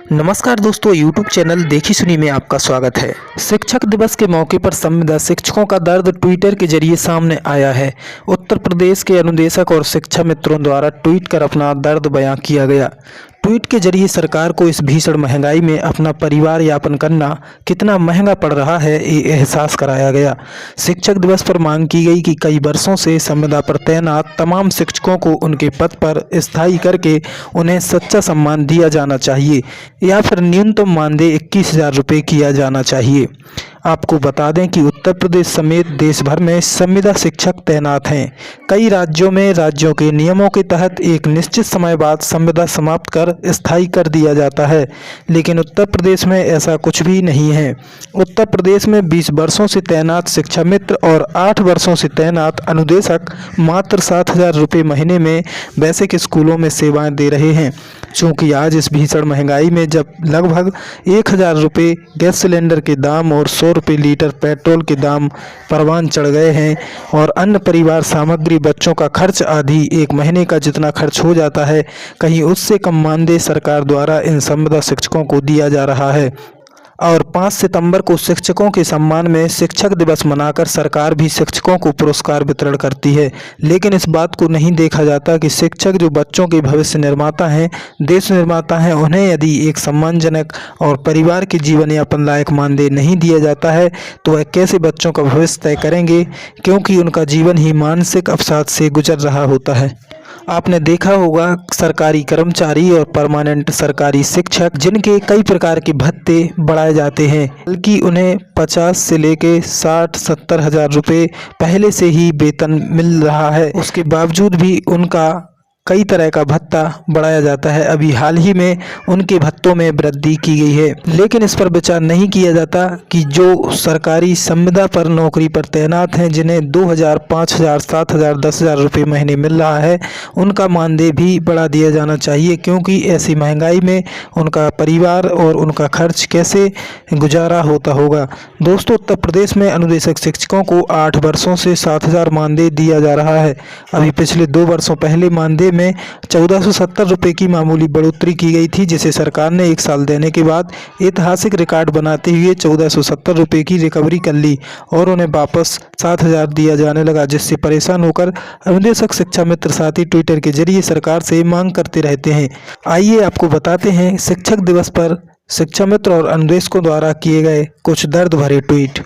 नमस्कार दोस्तों, YouTube channel देखी सुनी में आपका स्वागत है। शिक्षक दिवस के मौके पर संविदा शिक्षकों का दर्द ट्विटर के जरिए सामने आया है। उत्तर प्रदेश के अनुदेशक और शिक्षा मित्रों द्वारा ट्वीट कर अपना दर्द बयां किया गया। ट्वीट के जरिए सरकार को इस भीषण महंगाई में अपना परिवार यापन करना कितना महंगा पड़ रहा है, ये एहसास कराया गया। शिक्षक दिवस पर मांग की गई कि कई वर्षों से संविदा पर तैनात तमाम शिक्षकों को उनके पद पर स्थायी करके उन्हें सच्चा सम्मान दिया जाना चाहिए या फिर न्यूनतम मानदेय 21,000 रुपये किया जाना चाहिए। आपको बता दें कि उत्तर प्रदेश समेत देश भर में संविदा शिक्षक तैनात हैं। कई राज्यों में राज्यों के नियमों के तहत एक निश्चित समय बाद संविदा समाप्त कर स्थायी कर दिया जाता है, लेकिन उत्तर प्रदेश में ऐसा कुछ भी नहीं है। उत्तर प्रदेश में 20 वर्षों से तैनात शिक्षा मित्र और 8 वर्षों से तैनात अनुदेशक मात्र 7,000 रुपये महीने में बेसिक स्कूलों में सेवाएं दे रहे हैं। चूँकि आज इस भीषण महंगाई में जब लगभग 1,000 रुपये गैस सिलेंडर के दाम और 100 रुपये लीटर पेट्रोल के दाम परवान चढ़ गए हैं और अन्य परिवार सामग्री, बच्चों का खर्च आदि एक महीने का जितना खर्च हो जाता है, कहीं उससे कम मानदेय सरकार द्वारा इन संविदा शिक्षकों को दिया जा रहा है। और 5 सितंबर को शिक्षकों के सम्मान में शिक्षक दिवस मनाकर सरकार भी शिक्षकों को पुरस्कार वितरण करती है, लेकिन इस बात को नहीं देखा जाता कि शिक्षक जो बच्चों के भविष्य निर्माता हैं, देश निर्माता हैं, उन्हें यदि एक सम्मानजनक और परिवार के जीवन यापन लायक मानदेय नहीं दिया जाता है तो वह कैसे बच्चों का भविष्य तय करेंगे, क्योंकि उनका जीवन ही मानसिक अवसाद से गुजर रहा होता है। आपने देखा होगा सरकारी कर्मचारी और परमानेंट सरकारी शिक्षक जिनके कई प्रकार के भत्ते बढ़ाए जाते हैं, बल्कि उन्हें 50 से लेके 60-70 हज़ार रुपये पहले से ही वेतन मिल रहा है, उसके बावजूद भी उनका कई तरह का भत्ता बढ़ाया जाता है। अभी हाल ही में उनके भत्तों में वृद्धि की गई है, लेकिन इस पर विचार नहीं किया जाता कि जो सरकारी संविदा पर नौकरी पर तैनात हैं, जिन्हें 2,000, 5,000, 7,000, 10,000 रुपये महीने मिल रहा है, उनका मानदेय भी बढ़ा दिया जाना चाहिए, क्योंकि ऐसी महंगाई में उनका परिवार और उनका खर्च कैसे गुजारा होता होगा। दोस्तों, उत्तर प्रदेश में अनुदेशक शिक्षकों को 8 वर्षों से 7,000 मानदेय दिया जा रहा है। अभी पिछले 2 वर्षों पहले मानदेय में 1470 रुपये की मामूली बढ़ोतरी की गई थी, जिसे सरकार ने 1 साल देने के बाद ऐतिहासिक रिकॉर्ड बनाते हुए 1470 रुपये की रिकवरी कर ली और उन्हें वापस 7,000 दिया जाने लगा, जिससे परेशान होकर अनुदेशक शिक्षा मित्र साथी ट्विटर के जरिए सरकार से मांग करते रहते हैं। आइए आपको बताते हैं शिक्षक दिवस पर शिक्षा मित्र और अनुदेशकों द्वारा किए गए कुछ दर्द भरे ट्वीट।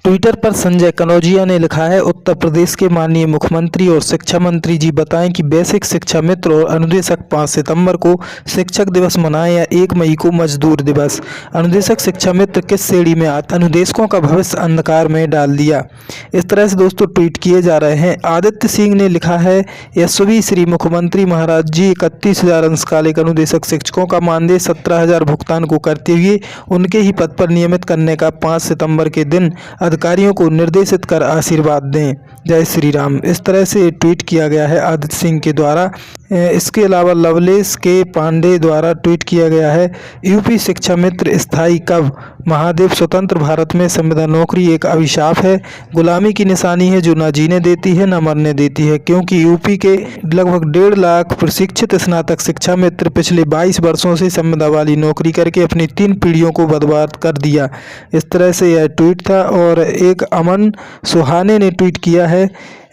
ट्विटर पर संजय कनौजिया ने लिखा है, उत्तर प्रदेश के माननीय मुख्यमंत्री और शिक्षा मंत्री जी बताएं कि बेसिक शिक्षा मित्र और अनुदेशक 5 सितंबर को शिक्षक दिवस मनाएं या 1 मई को मजदूर दिवस। अनुदेशक शिक्षा मित्र किस श्रेणी में आते, अनुदेशकों का भविष्य अंधकार में डाल दिया। इस तरह से दोस्तों ट्वीट किए जा रहे हैं। आदित्य सिंह ने लिखा है, यशस्वी श्री मुख्यमंत्री महाराज जी 31,000 अंशकालिक अनुदेशक शिक्षकों का मानदेय 17,000 भुगतान को करते हुए उनके ही पद पर नियमित करने का 5 सितंबर के दिन अधिकारियों को निर्देशित कर आशीर्वाद दें। जय श्री राम। इस तरह से ट्वीट किया गया है आदित्य सिंह के द्वारा। इसके अलावा लवलेश के पांडे द्वारा ट्वीट किया गया है, यूपी शिक्षा मित्र स्थायी कब, महादेव स्वतंत्र भारत में संविदा नौकरी एक अभिशाप है, गुलामी की निशानी है जो न जीने देती है न मरने देती है, क्योंकि यूपी के लगभग 1.5 लाख प्रशिक्षित स्नातक शिक्षा मित्र पिछले 22 वर्षों से संविदा वाली नौकरी करके अपनी 3 पीढ़ियों को बर्बाद कर दिया। इस तरह से यह ट्वीट था। और एक अमन सुहाने ने ट्वीट किया है,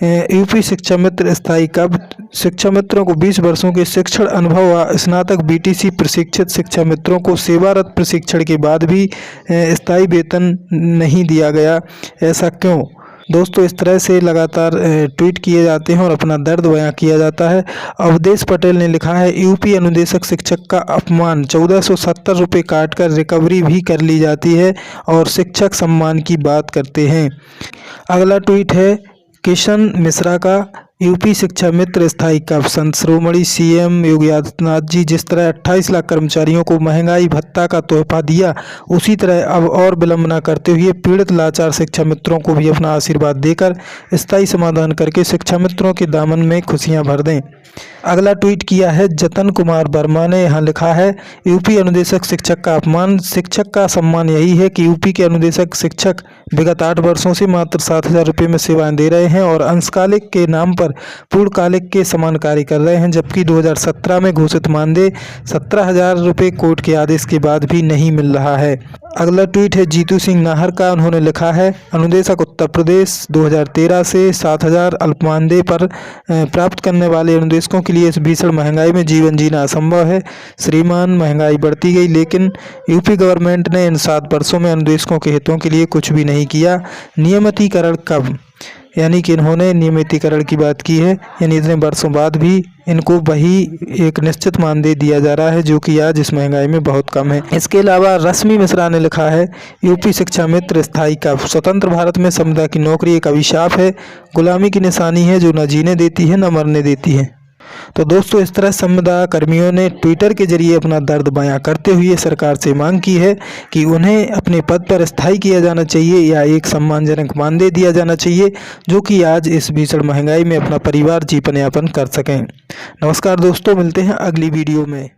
यूपी शिक्षा मित्र स्थायी कब, शिक्षा मित्रों को 20 वर्षों के शिक्षण अनुभव व स्नातक बीटीसी प्रशिक्षित शिक्षा मित्रों को सेवारत प्रशिक्षण के बाद भी स्थायी वेतन नहीं दिया गया, ऐसा क्यों। दोस्तों, इस तरह से लगातार ट्वीट किए जाते हैं और अपना दर्द बयां किया जाता है। अवधेश पटेल ने लिखा है, यूपी अनुदेशक शिक्षक का अपमान, 1470 रुपये काट कर रिकवरी भी कर ली जाती है और शिक्षक सम्मान की बात करते हैं। अगला ट्वीट है किशन मिश्रा का, यूपी शिक्षा मित्र स्थायी कब, संत शिरोमणि सीएम योगी आदित्यनाथ जी जिस तरह 28 लाख कर्मचारियों को महंगाई भत्ता का तोहफा दिया, उसी तरह अब और विलंब न करते हुए पीड़ित लाचार शिक्षा मित्रों को भी अपना आशीर्वाद देकर स्थायी समाधान करके शिक्षा मित्रों के दामन में खुशियां भर दें। अगला ट्वीट किया है जतन कुमार वर्मा ने। यहाँ लिखा है, यूपी अनुदेशक शिक्षक का अपमान, शिक्षक का सम्मान यही है कि यूपी के अनुदेशक शिक्षक विगत 8 वर्षों से मात्र 7,000 रुपये में सेवाएं दे रहे हैं और अंशकालिक के नाम पर पर पूर्णकालिक के समान कार्य कर रहे हैं, जबकि 2017 में घोषित मानदेय 17,000 रुपये कोर्ट के आदेश के बाद भी नहीं मिल रहा है। अगला ट्वीट है जीतू सिंह नाहर का। उन्होंने लिखा है, अनुदेशक उत्तर प्रदेश 2013 से 7,000 अल्प मानदेय पर प्राप्त करने वाले अनुदेशकों के लिए इस भीषण महंगाई में जीवन जीना असंभव है। श्रीमान, महंगाई बढ़ती गई, लेकिन यूपी गवर्नमेंट ने इन 7 वर्षों में अनुदेशकों के हितों के लिए कुछ भी नहीं किया। नियमितीकरण कब? यानी कि इन्होंने नियमितीकरण की बात की है, यानी इतने वर्षों बाद भी इनको वही एक निश्चित मानदेय दिया जा रहा है, जो कि आज इस महंगाई में बहुत कम है। इसके अलावा रश्मि मिश्रा ने लिखा है, यूपी शिक्षा मित्र स्थायी कब? स्वतंत्र भारत में संविदा की नौकरी एक अभिशाप है, गुलामी की निशानी है जो न जीने देती है न मरने देती है। तो दोस्तों, इस तरह संविदा कर्मियों ने ट्विटर के जरिए अपना दर्द बयां करते हुए सरकार से मांग की है कि उन्हें अपने पद पर स्थायी किया जाना चाहिए या एक सम्मानजनक मानदेय दिया जाना चाहिए, जो कि आज इस भीषण महंगाई में अपना परिवार जीवन यापन कर सकें। नमस्कार दोस्तों, मिलते हैं अगली वीडियो में।